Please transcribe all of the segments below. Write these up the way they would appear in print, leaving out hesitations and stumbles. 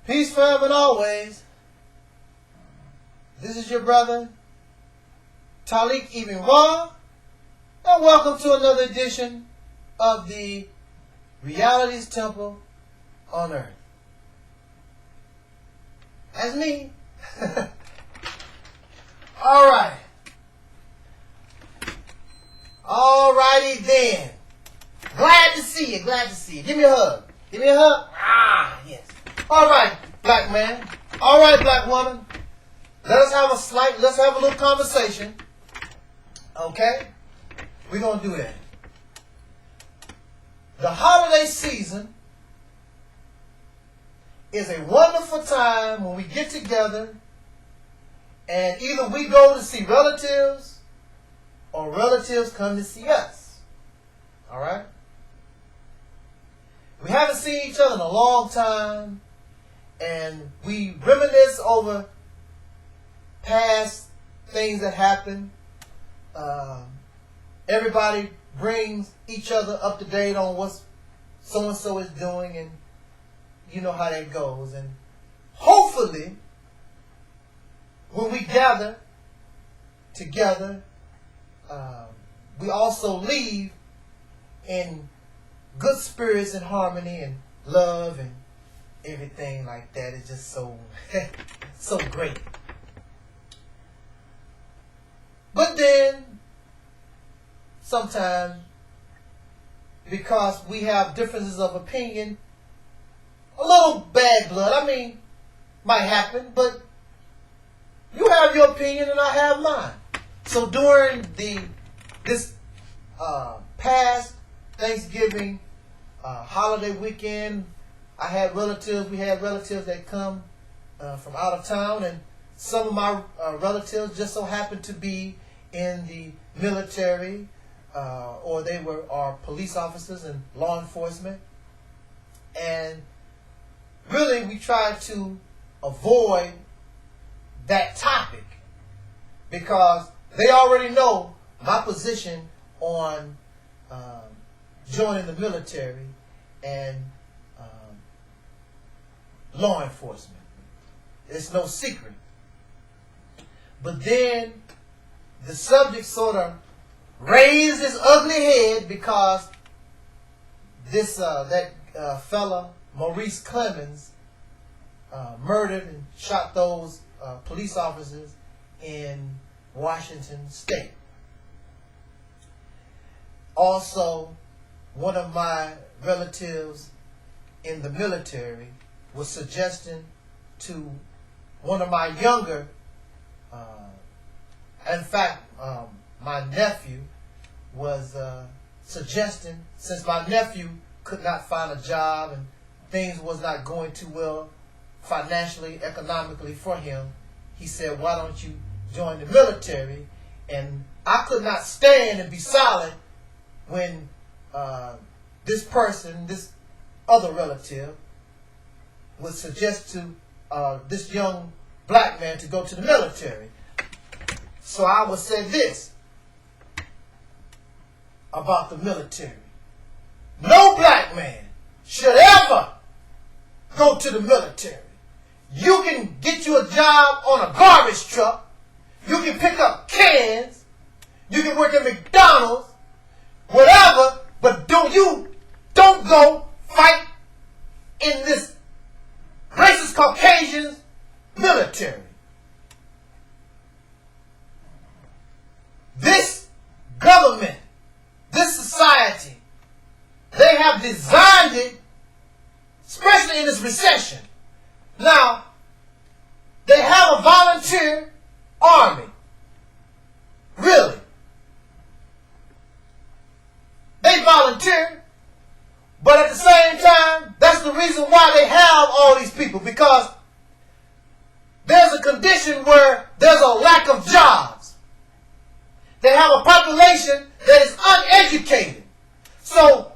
Peace forever and always. This is your brother, Taalik Ibn'rad, and welcome to another edition of the Reality's Temple on Earth. That's me. Alright. Alrighty then. Glad to see you. Glad to see you. Give me a hug. Give me a hug. Ah, yes. Alright, black man. Alright, black woman. Let's have a little conversation. Okay? We're going to do that. The holiday season is a wonderful time when we get together and either we go to see relatives or relatives come to see us. Alright? We haven't seen each other in a long time, and we reminisce over past things that happened. Everybody brings each other up to date on what so-and-so is doing, and you know how that goes. And hopefully, when we gather together, we also leave in good spirits and harmony and love and everything like that. It's just so so great. But then sometimes, because we have differences of opinion, a little bad blood, might happen, but you have your opinion and I have mine. So during this past Thanksgiving holiday weekend, we had relatives that come from out of town, and some of my relatives just so happened to be in the military, or they are police officers and law enforcement. And really we tried to avoid that topic because they already know my position on joining the military and law enforcement. It's no secret. But then the subject sort of raised its ugly head because that fella Maurice Clemens murdered and shot those police officers in Washington State. Also, one of my relatives in the military was suggesting to one of my younger, in fact, my nephew was suggesting, since my nephew could not find a job and things was not going too well financially, economically for him, he said, why don't you join the military? And I could not stand and be silent when this other relative would suggest to this young black man to go to the military. So I would say this about the military. No black man should ever go to the military. You can get you a job on a garbage truck. You can pick up cans. You can work at McDonald's, whatever, but don't go fight in this racist Caucasians military. This government, this society, they have designed it, especially in this recession. Now, they have a volunteer army. Really. They volunteer, but at the same time, that's the reason why they have all these people, because there's a condition where there's a lack of jobs. They have a population that is uneducated. So,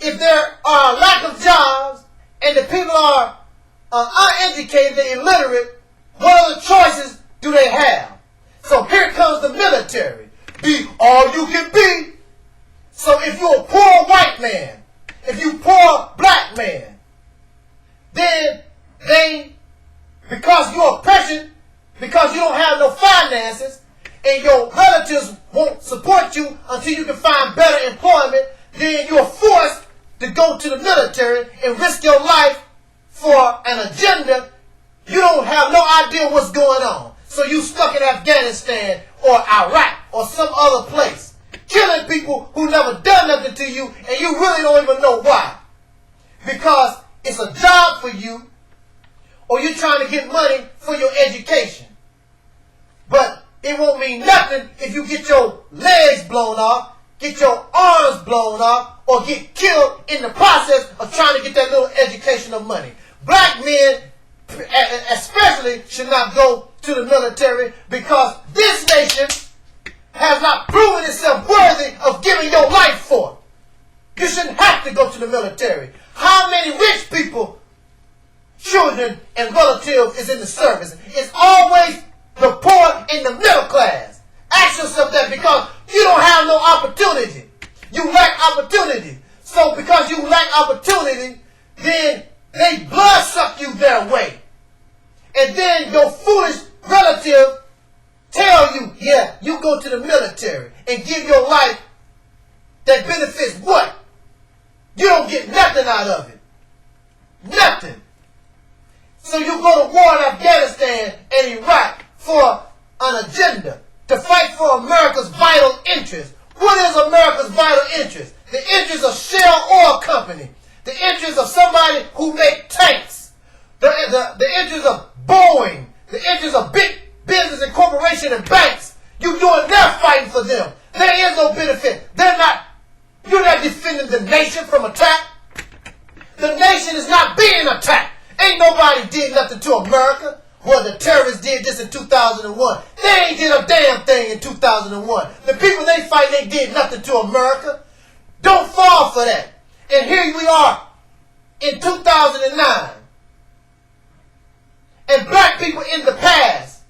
if there are a lack of jobs and the people are uneducated, they're illiterate, what other choices do they have? So here comes the military. Be all you can be. So if you're a poor white man, if you're a poor black man, then they and your relatives won't support you until you can find better employment, then you're forced to go to the military and risk your life for an agenda. You don't have no idea what's going on. So you stuck in Afghanistan or Iraq or some other place, killing people who never done nothing to you, and you really don't even know why. Because it's a job for you, or you're trying to get money for your education. But it won't mean nothing if you get your legs blown off, get your arms blown off, or get killed in the process of trying to get that little educational money. Black men especially should not go to the military, because this nation has not proven itself worthy of giving your life for. You shouldn't have to go to the military. How many rich people, children, and relatives is in the service? It's always the poor and the middle class. Ask yourself that, because you don't have no opportunity. You lack opportunity. So because you lack opportunity, then they blood suck you their way. And then your foolish relative tell you, yeah, you go to the military and give your life that benefits what? You don't get nothing out of it. Nothing. So you go to war in Afghanistan and Iraq for an agenda, to fight for America's vital interest. What is America's vital interest? The interest of Shell Oil Company. The interest of somebody who make tanks. The interest of Boeing. The interest of big business and corporation and banks. You're fighting for them. There is no benefit. You're not defending the nation from attack. The nation is not being attacked. Ain't nobody did nothing to America. Well, the terrorists did this in 2001. They ain't did a damn thing in 2001. The people they fight, they did nothing to America. Don't fall for that. And here we are in 2009. And black people in the past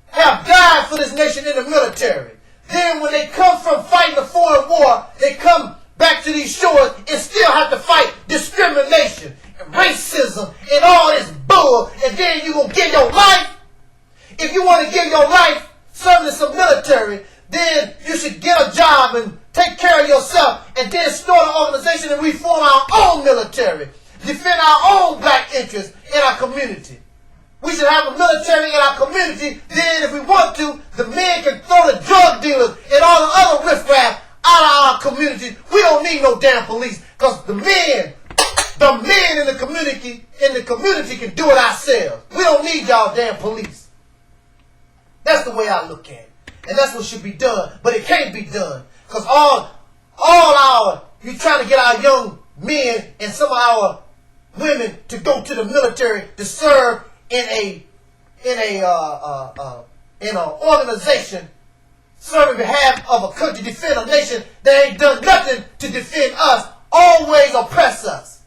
have died for this nation in the military. Then when they come from fighting a foreign war, they come back to these shores and still have to fight discrimination, racism, and all this bull. And then you gonna give your life? If you want to give your life serving some military, then you should get a job and take care of yourself, and then start an organization and we form our own military, defend our own black interests in our community. We should have a military in our community. Then if we want to, the men can throw the drug dealers and all the other riffraff out of our community. We don't need no damn police, because the men in the community can do it ourselves. We don't need y'all damn police. That's the way I look at it. And that's what should be done. But it can't be done. Because you're trying to get our young men and some of our women to go to the military to serve in an organization serving behalf of a country, defend a nation that ain't done nothing to defend us, always oppress us.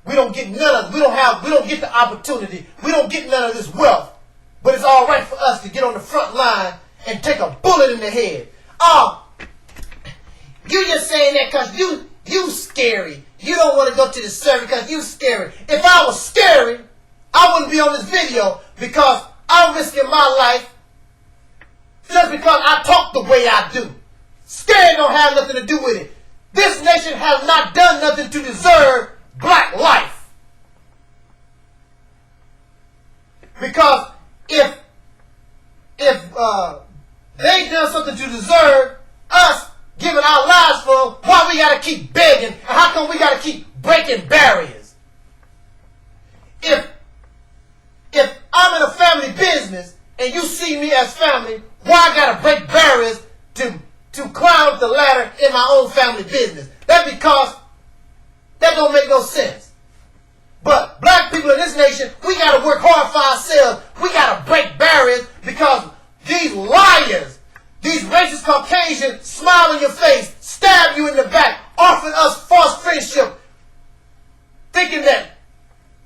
We don't get none of it. We don't get the opportunity. We don't get none of this wealth. But it's all right for us to get on the front line and take a bullet in the head. Oh, you just saying that because you scary. You don't want to go to the service because you scary. If I was scary, I wouldn't be on this video, because I'm risking my life just because I talk the way I do. Scared don't have nothing to do with it. This nation has not done nothing to deserve black life. Because if they done something to deserve us giving our lives for, why we gotta keep begging, and how come we gotta keep breaking barriers? If I'm in a family business and you see me as family, why I gotta break barriers to climb up the ladder in my own family business? That's because that don't make no sense. But black people in this nation, we gotta work hard for ourselves. We gotta break barriers, because these liars, these racist Caucasians, smile in your face, stab you in the back, offering us false friendship, thinking that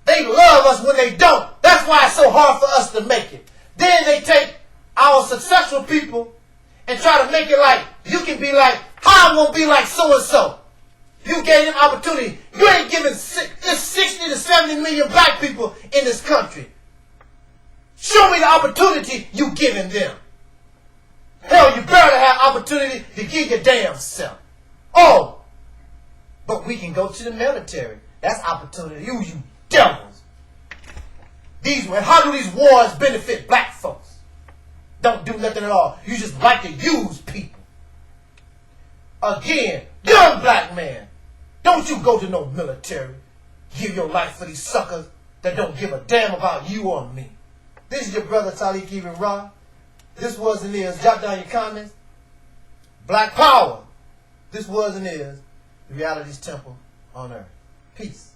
they love us when they don't. That's why it's so hard for us to make it. Then they take our successful people and try to make it like, you can be like, how I won't be like so-and-so. You gave them opportunity. You ain't giving 60 to 70 million black people in this country. Show me the opportunity you giving them. Hell, you better have opportunity to give your damn self. Oh, but we can go to the military. That's opportunity. You devils. How do these wars benefit black folks? Don't do nothing at all. You just like to use people. Again, young black man, don't you go to no military. Give your life for these suckers that don't give a damn about you or me. This is your brother Taalik Ibn'rad. This was and is. Jot down your comments. Black power. This was and is the reality's temple on earth. Peace.